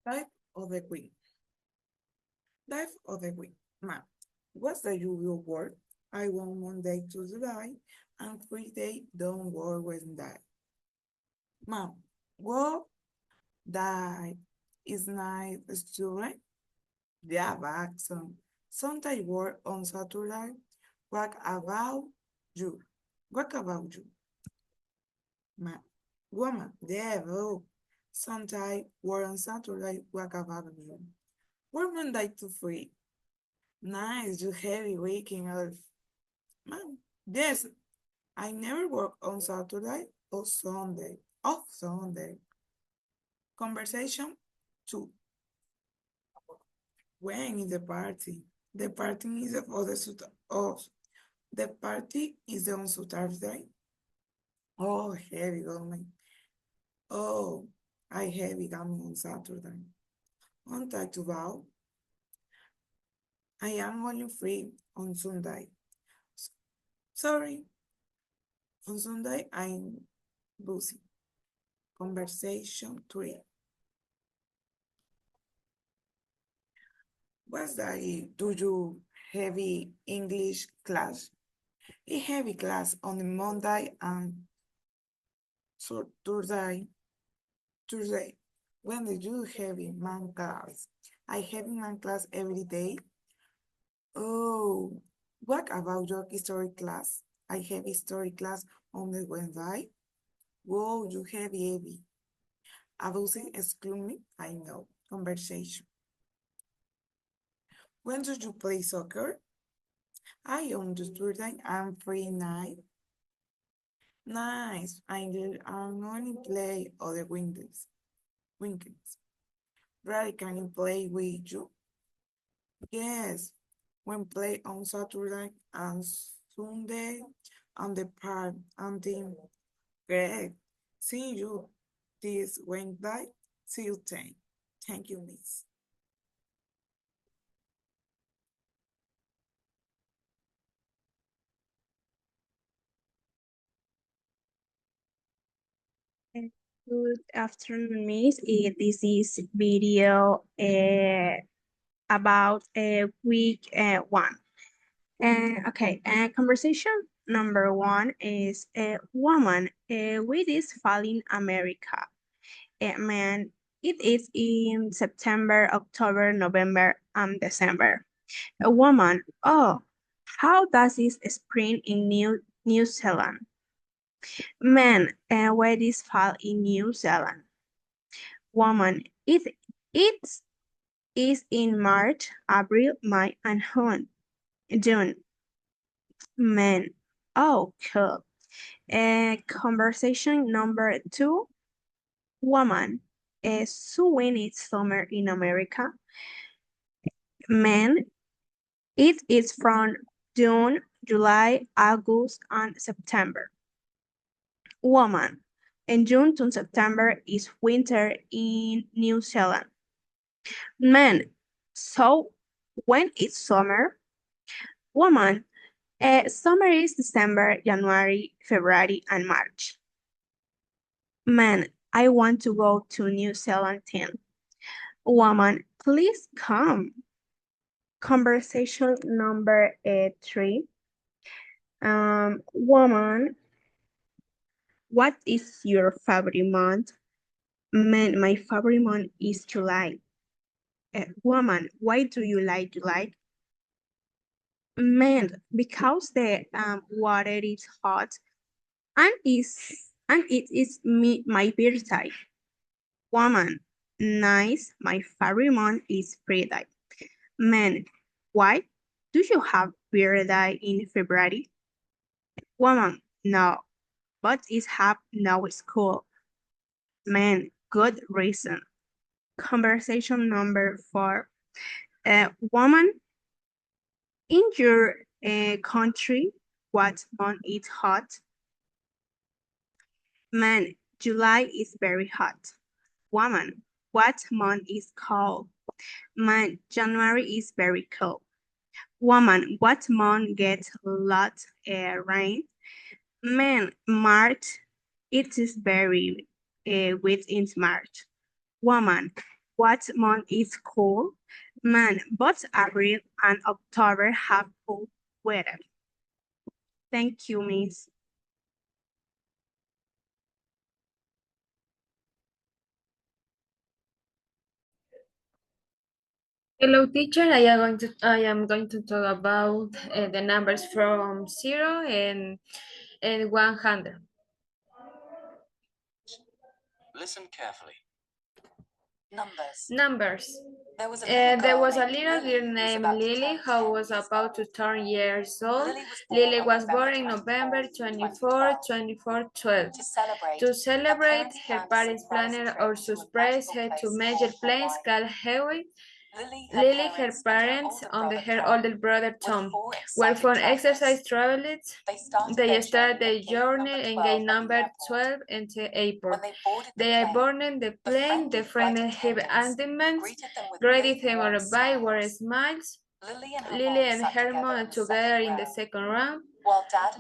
Type of the week. Type of the week. Ma'am, what's the usual word? I want Monday to July and Friday don't work with that. Ma'am, what that is nice student? Yeah, but sometimes work on Saturday. What about you? What about you? Ma, woman, yeah, bro. Sometimes work on Saturday. What about you? Work Monday to free. Nice, you heavy waking up. Man, yes, I never work on Saturday or Sunday. Off Sunday. Conversation 2. When is the party? The party is for the of the party is on Saturday. Oh, heavy going. Oh, I heavy coming on Saturday. On that to vow, I am only free on Sunday. Sorry, on Sunday I'm busy. Conversation 3. What's that? Do you heavy English class? A heavy class on the Monday and so Tuesday. When did you heavy man class? I have man class every day. Oh, what about your history class? I have history class on the Wednesday. Whoa, you heavy. Abusing exclude me? I know. Conversation. When do you play soccer? I on the Tuesday and free night. Nice. I'm only play other weekends. Weekends. Brother, can you play with you? Yes. When play on Saturday and Sunday on the park and team. Great. See you this Wednesday. See you then. Thank you, Miss. Good afternoon, Miss. This is video about week one. Okay, conversation number one is a woman with is falling America. Man, it is in September, October, November, and December. A woman, oh, how does this spring in New Zealand? Man, where is fall in New Zealand? Woman, it is in March, April, May, and June. Man, oh, cool. Conversation number two. Woman, so when it's summer in America? Man, it is from June, July, August, and September. Woman, in June to September is winter in New Zealand. Man, so when it's summer? Woman, summer is December, January, February, and March. Man, I want to go to New Zealand 10. Woman, please come. Conversation number three. Woman, what is your favorite month? Man, my favorite month is July. Woman, why do you like July? Man, because the water is hot and it is my birthday. Woman, nice. My favorite month is Friday. Man, why do you have birthday in February? Woman, no, but it's have no school. Man, good reason. Conversation number four. Woman, in your country, what month is hot? Man, July is very hot. Woman, what month is cold? Man, January is very cold. Woman, what month gets a lot rain? Man, March, it is very wet in March. Woman, What month is cold? Man, both April and October have cold weather. Thank you, Miss. Hello, teacher. I am going to talk about the numbers from 0 and 100. Listen carefully. Numbers. Numbers. There was a There was a named little girl who was named about to Lily turn who 10 was years about old. to turn years old. Lily Lily was born in November 24, 12. To celebrate, her parents planned a surprise her to major place called Hawaii. Lily, her parents, and her older brother Tom were for exercise travelers. They started their journey and gate number 12 into April. They boarded the plane, the friendly heavy attendants greeted them by were smiles. Lily and Herman together in the second round,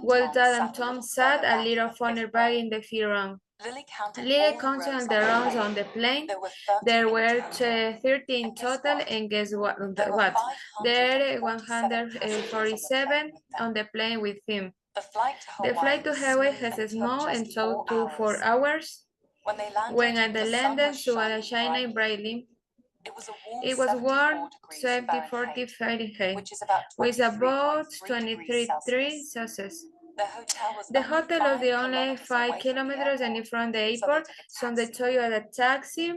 while Dad and Tom sat a little funny bag in the fifth round. Lily counted the rounds on the plane. There were 13 total, and guess what? There were 147 on the plane with him. The flight to Hawaii has snowed and took 4 hours. When at the landing, sun was shining brightly. It was warm, 70-40 Fahrenheit, with about 23 Celsius. The hotel was only 5 kilometers in front of the airport, so they told you at a taxi.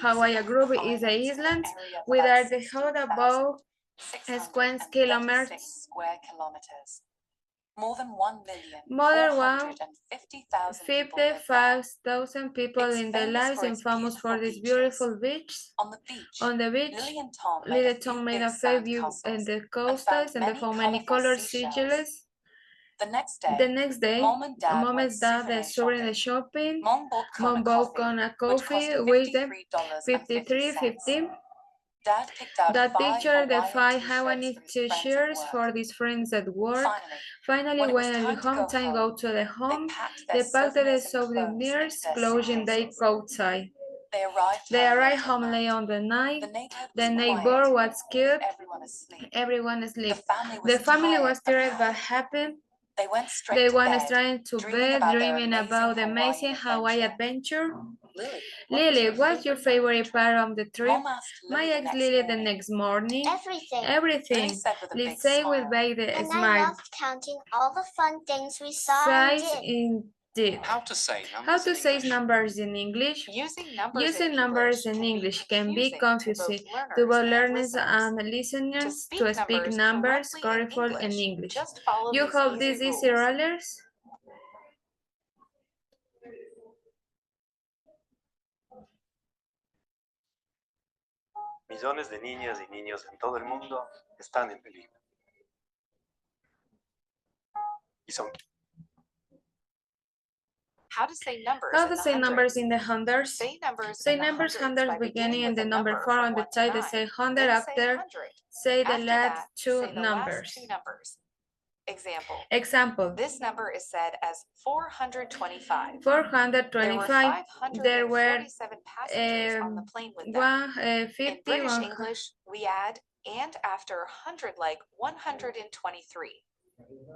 Hawaii group is an island with the hot about square kilometers. More than 155,000 people in the lives and famous for this beautiful beach. On the beach, Little Tom made a fair view in the coastals and the many colored seashells. The next day, Mom and Dad were in the shopping. Mom bought a coffee with them, $53.50. Dad pictured the 5 Hawaiian t-shirts for his friends at work. Finally, when it was home time go to the home, they packed the souvenirs, clothing they outside. They arrived home late on the night. The neighbor was killed. Everyone asleep. The family was tired but happy. They went straight to bed, dreaming about the amazing Hawaii adventure. Lily, what's your favorite part of the trip? My ex Lily the next morning. Everything. Lily said with a And I smile. loved counting all the fun things we saw and Size did. indeed. How to say numbers in English? Using Using numbers in English can be confusing to both learners and listeners to speak numbers correctly in English. You have these easy rollers? Millones de niñas y niños en todo el mundo están en peligro. Y son How to say numbers How in to the say numbers hundreds. in the hundreds? Say numbers Say in the numbers hundreds by beginning in with the a number 4 from on the 1 to side. They 9. say 100 Then say after. 100. Say the After last that, two say the numbers. last two numbers. Example. Example. This number is said as 425. 425. There were 547 passengers on the plane with them. 50, In British English, we add and after 100 like 123.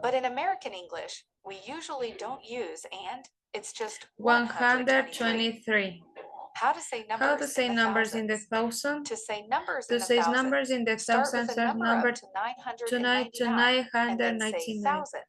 But in American English, we usually don't use and, it's just 123. 123. How to say numbers, How to say numbers in the thousands. thousand? To say numbers To in the say thousands, numbers in the start thousands, with a number number up to to 999 and then say 999. thousand.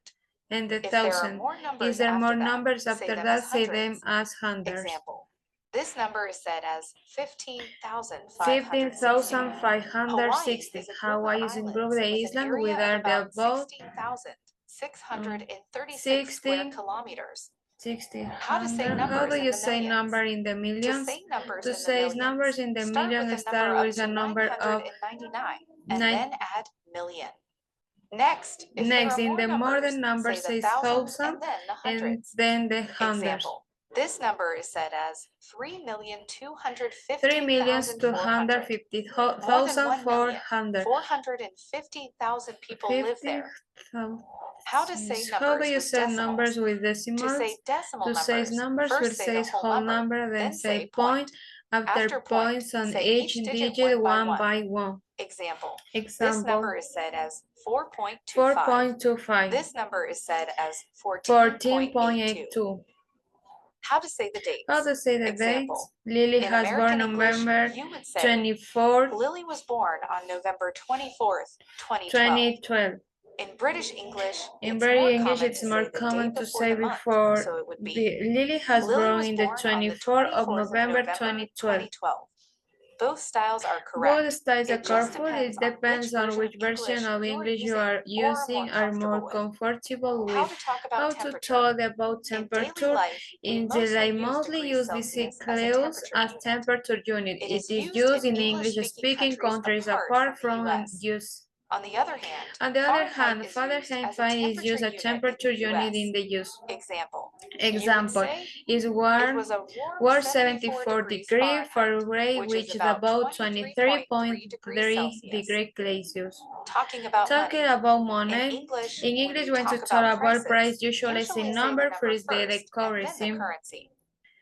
And the If there are thousand. more numbers Is there after more that, numbers say after them that? as Say them hundreds. as hundreds. Example. This number is said as 15,560. 15,560. Hawaii is in group the island with the above 16,636 square 16. kilometers. 60. How to say How numbers do in you the say millions? number in the To millions? say numbers To in the say millions, numbers in the start million, with start with a number of 999 and nine. then add million. Next, if Next, there are in the more numbers, than number say says the thousand and then the and hundreds. then the hundreds. Example. This number is said as 3,250,400. 450,000 people live there. 50,000. How to say How do numbers you with say numbers decimals? with To decimals? say decimal To say numbers, numbers, first we say say the whole whole number, number, then say point, After points on say each each digit digit one by one. Example. This Example, number is said as 4.25. 4.25, This number is said as 14.82. 14.82. How to say the dates. How to say the Example. dates? Lily In has born American English, November you would say 24th, Lily was born on November 24th, 2012. 2012. In British English, In it's British more English, common it's to more say the common day to before say the month. before. So it would be Lily has Lily born was in the born on the 24th of 24th November 2012. 2012. Both styles are correct. Both styles are It just careful. It depends on which version of English you are using are more comfortable How with. to talk about How to temperature. talk about In daily temperature. life, we In daily mostly mostly use use degrees degree Celsius as Celsius a temperature as unit. temperature unit. It It is is used used in in English-speaking countries apart from the US. use. On the other hand, Fahrenheit is used as a is used as temperature unit in the use. Example. Example is It warm, was a warm 74 74 degree Fahrenheit, which is about 23.3 degree Celsius. Talking about Talking money. about money, In English, when to talk talk about price, usually usually say number first, then the and then the currency. currency.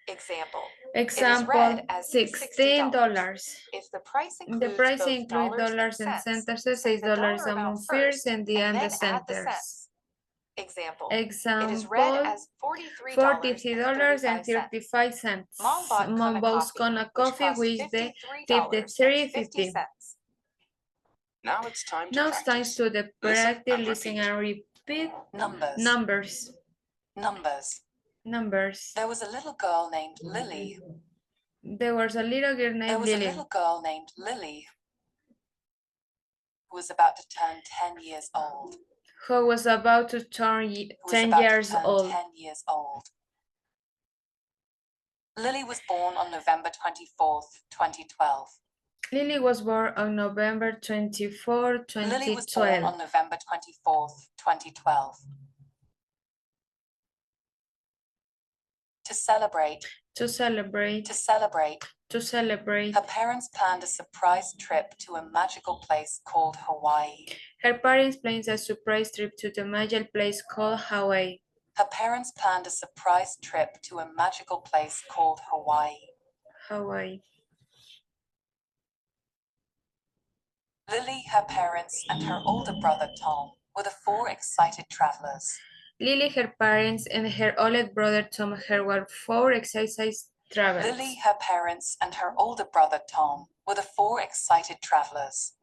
Example. Example, read as $16. If the price The includes price both includes dollars and cents, say the $6 dollar among amount first first and the and end then the add the centers. cents. Example. Example, It is read as $43.35. Mom bought Kona coffee, which the $53.50. Now it's time to Now it's time practice. to the Listen practice, and listen repeat. and repeat. Numbers. Numbers. Numbers. Numbers. There was a little girl named Lily. There was a little girl named There was Lily. a little girl named Lily who was about to turn 10 years old. Who was about to turn Who was 10 about to years turn old. 10 years old. Lily was born on November 24th, 2012. Lily was born on November 24, Lily was born 2012. on November 24th, 2012. To celebrate. To celebrate. To celebrate. To celebrate. Her parents planned a surprise trip to a magical place called Hawaii. Her parents planned a surprise trip to the magical place called Hawaii. Her parents planned a surprise trip to a magical place called Hawaii. Hawaii. Lily, her parents, and her older brother Tom were the four excited travelers. Lily, her parents, and her older brother Tom were four excited travelers. Lily, her parents, and her older brother Tom were the four excited travelers.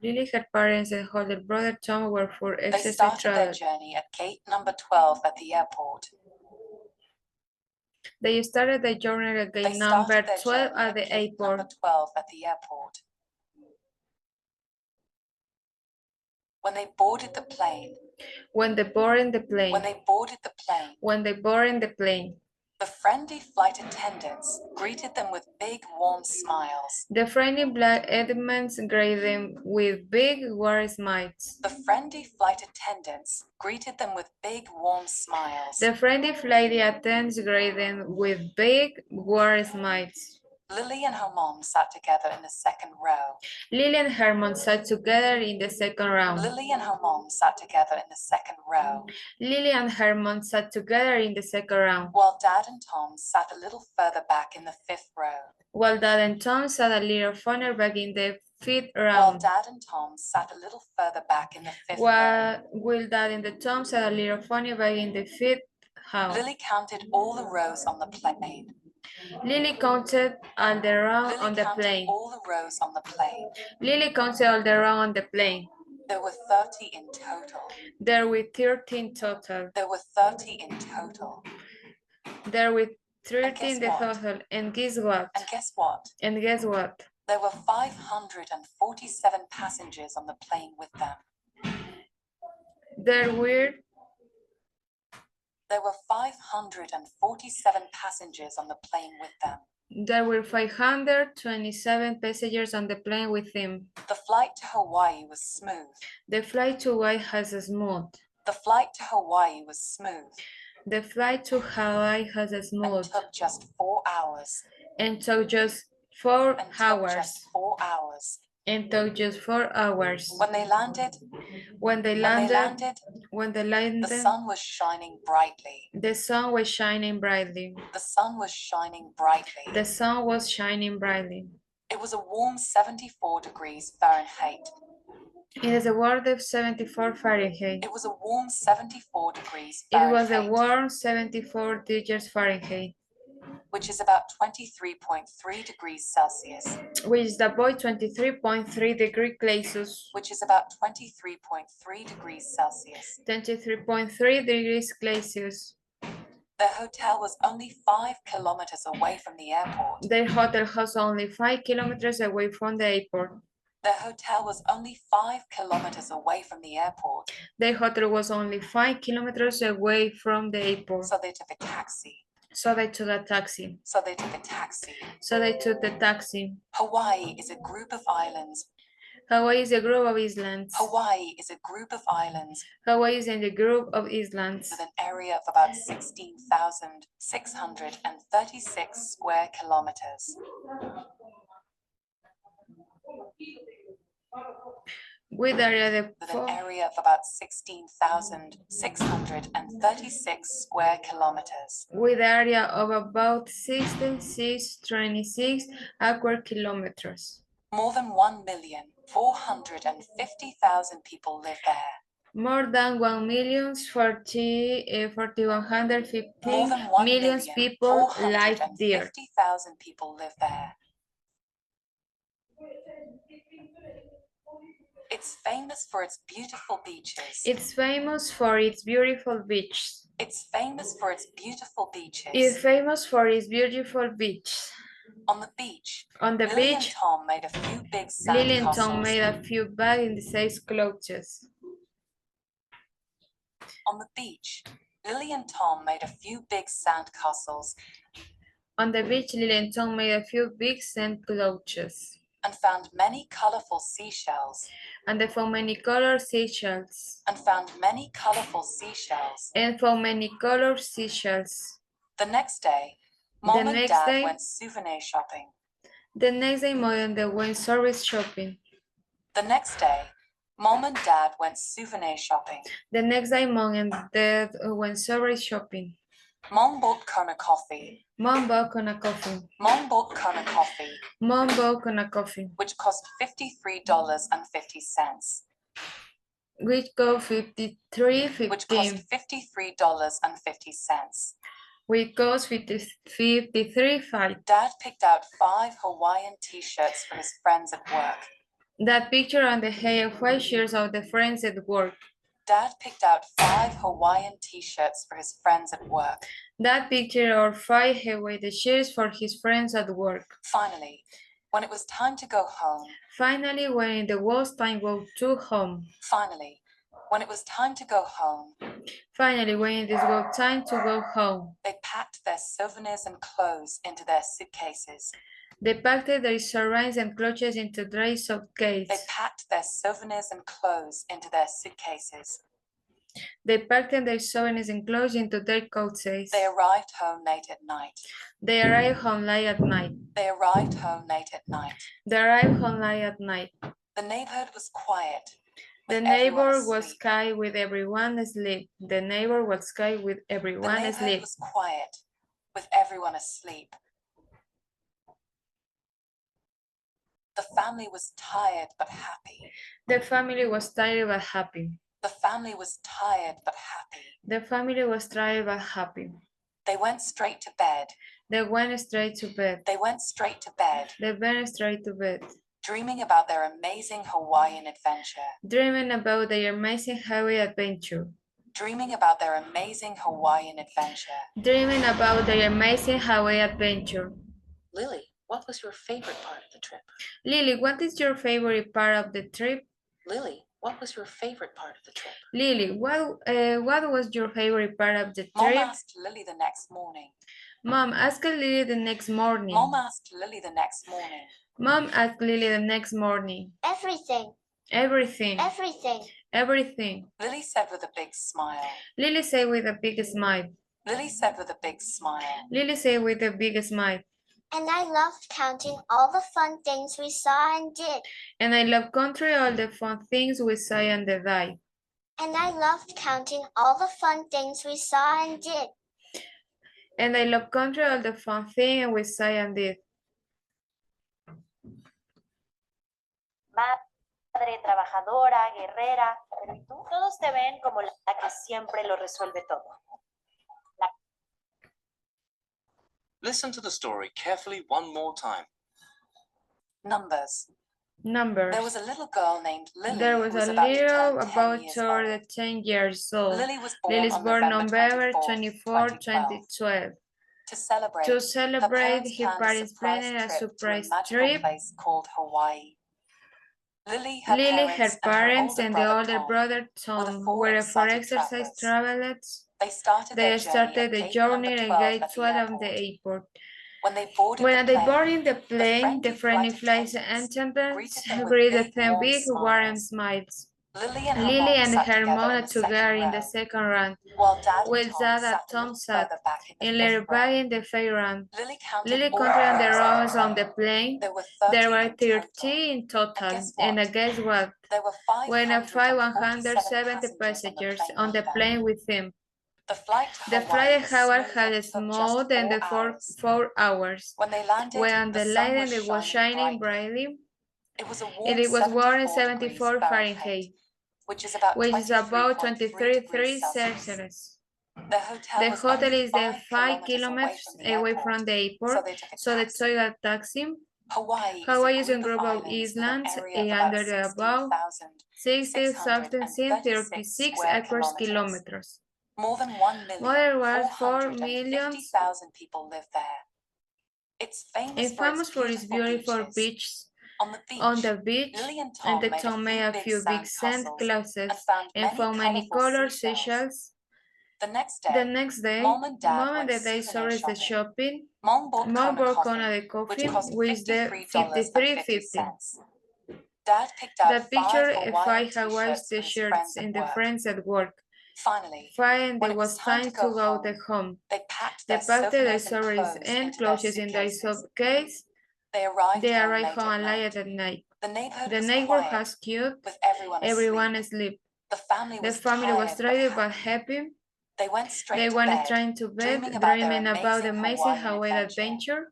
Lily, her parents, and her older brother Tom were four They excited started their travelers. journey at gate number 12 at the airport. They started the journey at They gate started number their 12 journey at the gate number airport. 12 at the airport. When they boarded the plane. When they boarded the plane. When they boarded the plane. When they boarded the plane. The friendly flight attendants greeted them with big, warm smiles. The friendly black Edmonds greeted them with big, warm smiles. The friendly flight attendants greeted them with big, warm smiles. The friendly flight attendants greeted them with big, warm smiles. Lily and her mom sat together in the second row. Lily and her mom sat together in the second row. Lily and her mom sat together in the second row. Lily and her mom sat together in the second row. While Dad and Tom sat a little further back in the fifth row. While Dad and Tom sat a little further back in the fifth row. While Dad and Tom sat a little further back in the fifth row. While Dad and Tom sat a little further back in the fifth row. Lily counted all the rows on the plane. Lily counted all the rows on the plane. All the rows on the plane. Lily counted all the rows on the plane. There were 30 in total. There were 13 total. There were 30 in total. There were 13 in total. And guess what? And guess what? And guess what? There were 547 passengers on the plane with them. There were 547 passengers on the plane with them. There were 527 passengers on the plane with him. The flight to Hawaii was smooth. The flight to Hawaii has a smooth. The flight to Hawaii was smooth. The flight to Hawaii has a smooth. And took just 4 hours. And took just 4 hours. Just 4 hours. and took just 4 hours. When they landed, When they when they landed, landed, the sun was shining brightly. the sun was shining brightly. The sun was shining brightly. The sun was shining brightly. It was a warm 74 degrees Fahrenheit. It is a word of 74 Fahrenheit. It was a warm 74 degrees It was a Fahrenheit, warm 74 degrees Fahrenheit, which is about 23.3 degrees Celsius, which is about 23.3 degrees Celsius. which is about 23.3 degrees Celsius. 23.3 degrees Celsius. The hotel was only 5 kilometers away from the airport. Their hotel was only 5 kilometers away from the airport. The hotel was only 5 kilometers away from the airport. Their hotel was only 5 kilometers away from the airport. So they took a taxi. So they took a taxi. So they took a taxi. So they took the taxi. Hawaii is a group of islands. Hawaii is a group of islands. Hawaii is a group of islands Hawaii is in the group of islands with an area of about 16,636 square kilometers. with area With an area of about 16,636 square kilometers. with area of about 6626 square kilometers. More than 1,450,000 people live there. More than 1,150 More than 1 million people live there. 450,000 people live there. It's famous for its beautiful beaches. It's famous for its beautiful beaches. It's famous for its beautiful beaches. It's famous for its beautiful beach. On the beach, On the Lily and beach, Tom made a few big sand Lily and Tom castles. made a few bags in the size clothes. On the beach, Lily and Tom made a few big sand castles On the beach, Lily and Tom made a few big sand clothes. and found many colorful seashells. And they found many colored seashells. And found many colorful seashells. And found many colored seashells. The next day, Mom and next Dad day- went souvenir shopping. The next day, Mom and Dad went service shopping. The next day, Mom and Dad went souvenir shopping. The next day, Mom and Dad went service shopping. Mom bought Kona coffee. Mom bought a coffee. Mom bought Kona coffee, Mom bought a coffee, which cost $53.50. which cost Which cost $53.50. $53.50. Which cost $53.50. Dad picked out 5 Hawaiian t-shirts for his friends at work. That picture on the hair of white shirts of the friends at work. Dad picked out 5 Hawaiian t-shirts for his friends at work. That picture of 5 Hawaii shirts for his friends at work. Finally, when it was time to go home, Finally, when it was time to go to home. finally, when it was time to go home, Finally, when it was time to go home. they packed their souvenirs and clothes into their suitcases. They packed their surrounds and clothes into their They suitcase. packed their souvenirs and clothes into their suitcases. They packed their souvenirs and clothes into their coaches. They arrived home late at night. They arrived home late at night. They arrived home late at night. They arrived home late at night. The neighborhood was quiet. The with everyone neighbor was asleep. sky with everyone asleep. The neighbor was sky with The everyone neighborhood asleep. was quiet, with everyone asleep. The family was tired but happy. The family was tired but happy. The family was tired but happy. The family was tired but happy. They went straight to bed. They went straight to bed. They went straight to bed, They went straight to bed, dreaming about their amazing Hawaiian adventure. dreaming about their amazing Hawaii adventure. Dreaming about their amazing Hawaiian adventure. Dreaming about their amazing Hawaii adventure. Lily, what was your favorite part of the trip? Lily, what is your favorite part of the trip? Lily, what was your favorite part of the trip? Lily, what was your favorite part of the Mom trip? asked Lily the next morning. Mom asked Lily the next morning. Mom asked Lily the next morning. Mom asked Lily the next morning. Everything. Everything, Everything. everything. Lily said with a big smile. Lily said with a big smile. Lily said with a big smile. Lily said with a big smile. And I loved counting all the fun things we saw and did. And I love country all the fun things we saw and did. And I loved counting all the fun things we saw and did. And I love country all the fun things we saw and did. Madre, trabajadora, guerrera, pero ¿y tú? Todos te ven como la que siempre lo resuelve todo. Listen to the story carefully one more time. Numbers. Numbers. There was a little girl named Lily. There who was was a about to little turn 10 about years toward old. the 10 years old. Lily was born Lily's on born November 24, 2012. 2012. To celebrate, To celebrate, her her parents planned a surprise trip. place called Hawaii. Lily, her Lily, her parents, and the older brother Tom were for exercise travelers. They started the journey at gate 12 of the airport. When they When they boarded the plane, the friendly flight attendants greeted them big, warm smiles. Lily and her mom are together in the second round, while Dad and Tom sat in their back in the third round. Lily Lily counted counted the rows on the plane. There were 30 There were 30 in total, and guess what? There were When 170 170 passengers on the plane with him. The flight The flight to Hawaii had more than the 4 hours. When they landed, When the light was shining brightly, it was warm 74 Fahrenheit, which is about 23 degrees Celsius. The The hotel is 5 kilometers away from the airport, so they took a taxi. Hawaii is a group of islands under about 60,36 across kilometers. More than 1,450,000 people live there. It's famous for its beautiful beaches. On the beach, Lily and Tom made a few big sand castles and found many colored seashells. The next day, Mom and Dad went saw the shopping. Mom bought Kona the coffee, which with the $53.50. Dad picked out The picture five 5 Hawaii t-shirts and the friends at work. Finally, Fine, when there it was time to go home. they packed They their packed their souvenirs stories and into their clothes in their suitcases. suitcase. They arrived They home arrived home late late at night. The neighborhood The was neighborhood quiet, was cute. with Everyone asleep. The family The was family was tired but happy. happy. They went straight They to went bed, straight to bed, dreaming about the amazing Hawaii Hawaii adventure.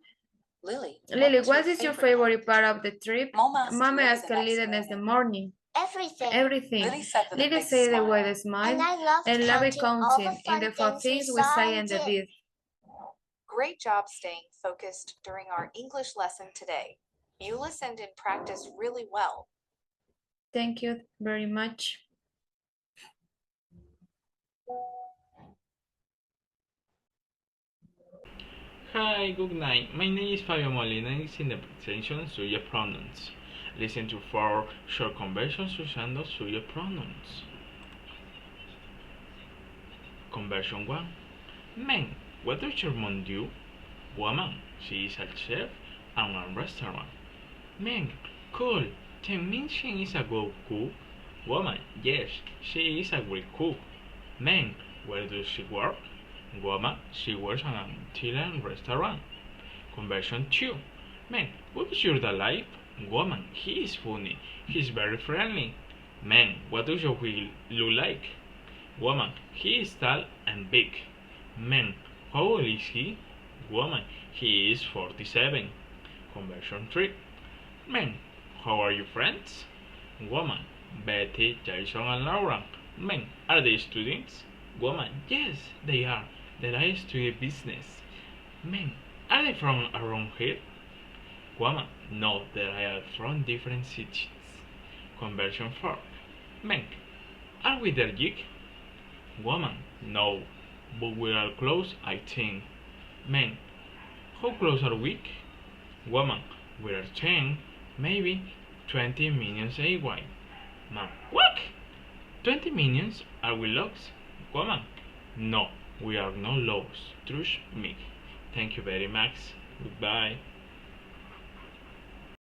Lily, Lily, what is your favorite part of the trip? Mama Mama asked Lily Lily the next morning. Everything. Everything. Lily said with a Lily big said smile. with a smile. And I loved And love it counting all counting the in the fun four things things we we saw say and and did. did. Great job staying focused during our English lesson today. You listened and practiced really well. Thank you very much. Hi, good night. My name is Fabio Molina and it's in the presentation subject pronouns. Listen to 4 short conversions usando subject pronouns. Conversion 1. Men, what does your mom do? Woman, she is a chef at a restaurant. Men, cool. That means she is a good cook. Woman, yes, she is a great cook. Men, where does she work? Woman, she works at an Italian restaurant. Conversion 2. Man, what is your life? Woman, he is funny. He is very friendly. Man, what does your wheel look like? Woman, he is tall and big. Man, how old is he? Woman, he is 47. Conversion 3. Man, how are you friends? Woman, Betty, Jason and Laura. Men, are they students? Woman, yes, they are. They study business. Men, are they from around here? Woman, no, they are from different cities. Conversion 4. Men, are we there yet? Woman, no, but we are close, I think. Men, how close are we? Woman, we are 10, maybe 20 minutes away. Man, what? 20 minutes? Are we lost? Woman, no, we are not lost. Trust me. Thank you very much. Goodbye.